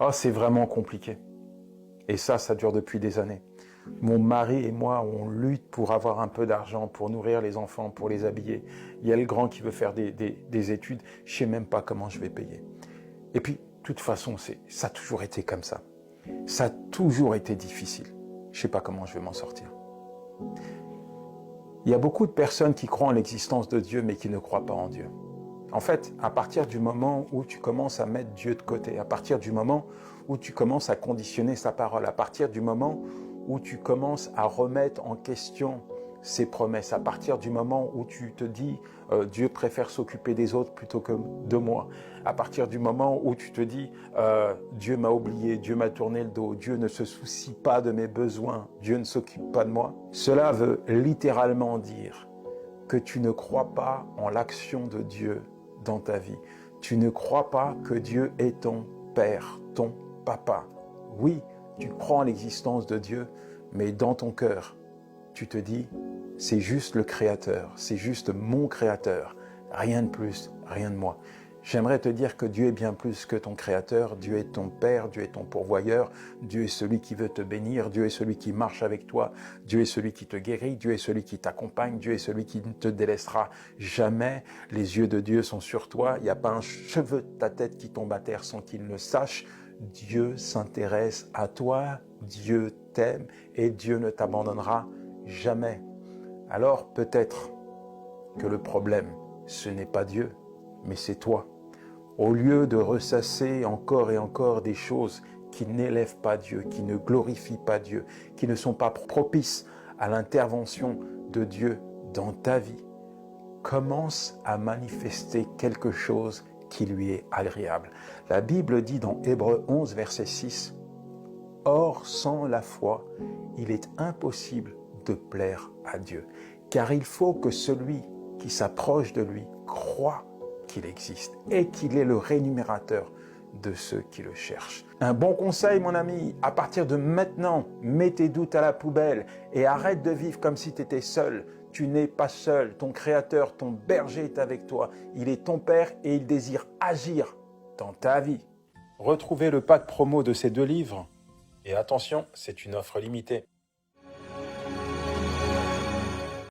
Oh, c'est vraiment compliqué. Et ça dure depuis des années. Mon mari et moi, on lutte pour avoir un peu d'argent, pour nourrir les enfants, pour les habiller. Il y a le grand qui veut faire des études. Je ne sais même pas comment je vais payer. Et puis, de toute façon, ça a toujours été comme ça. Ça a toujours été difficile. Je ne sais pas comment je vais m'en sortir. Il y a beaucoup de personnes qui croient en l'existence de Dieu, mais qui ne croient pas en Dieu. En fait, à partir du moment où tu commences à mettre Dieu de côté, à partir du moment où tu commences à conditionner sa parole, à partir du moment où tu commences à remettre en question ses promesses, à partir du moment où tu te dis Dieu préfère s'occuper des autres plutôt que de moi, à partir du moment où tu te dis Dieu m'a oublié, Dieu m'a tourné le dos, Dieu ne se soucie pas de mes besoins, Dieu ne s'occupe pas de moi, cela veut littéralement dire que tu ne crois pas en l'action de Dieu dans ta vie. Tu ne crois pas que Dieu est ton Père, ton Papa. Oui, tu crois en l'existence de Dieu, mais dans ton cœur, tu te dis, c'est juste le Créateur, c'est juste mon Créateur, rien de plus, rien de moi. J'aimerais te dire que Dieu est bien plus que ton Créateur, Dieu est ton Père, Dieu est ton pourvoyeur, Dieu est celui qui veut te bénir, Dieu est celui qui marche avec toi, Dieu est celui qui te guérit, Dieu est celui qui t'accompagne, Dieu est celui qui ne te délaissera jamais. Les yeux de Dieu sont sur toi, il n'y a pas un cheveu de ta tête qui tombe à terre sans qu'il le sache. Dieu s'intéresse à toi, Dieu t'aime et Dieu ne t'abandonnera jamais. Alors peut-être que le problème, ce n'est pas Dieu, mais c'est toi. Au lieu de ressasser encore et encore des choses qui n'élèvent pas Dieu, qui ne glorifient pas Dieu, qui ne sont pas propices à l'intervention de Dieu dans ta vie, commence à manifester quelque chose qui lui est agréable. La Bible dit dans Hébreux 11, verset 6, « Or, sans la foi, il est impossible de plaire à Dieu, car il faut que celui qui s'approche de lui croit qu'il existe et qu'il est le rémunérateur de ceux qui le cherchent. » Un bon conseil, mon ami, à partir de maintenant, mets tes doutes à la poubelle et arrête de vivre comme si tu étais seul. Tu n'es pas seul, ton Créateur, ton berger est avec toi. Il est ton Père et il désire agir dans ta vie. Retrouvez le pack promo de ces 2 livres. Et attention, c'est une offre limitée.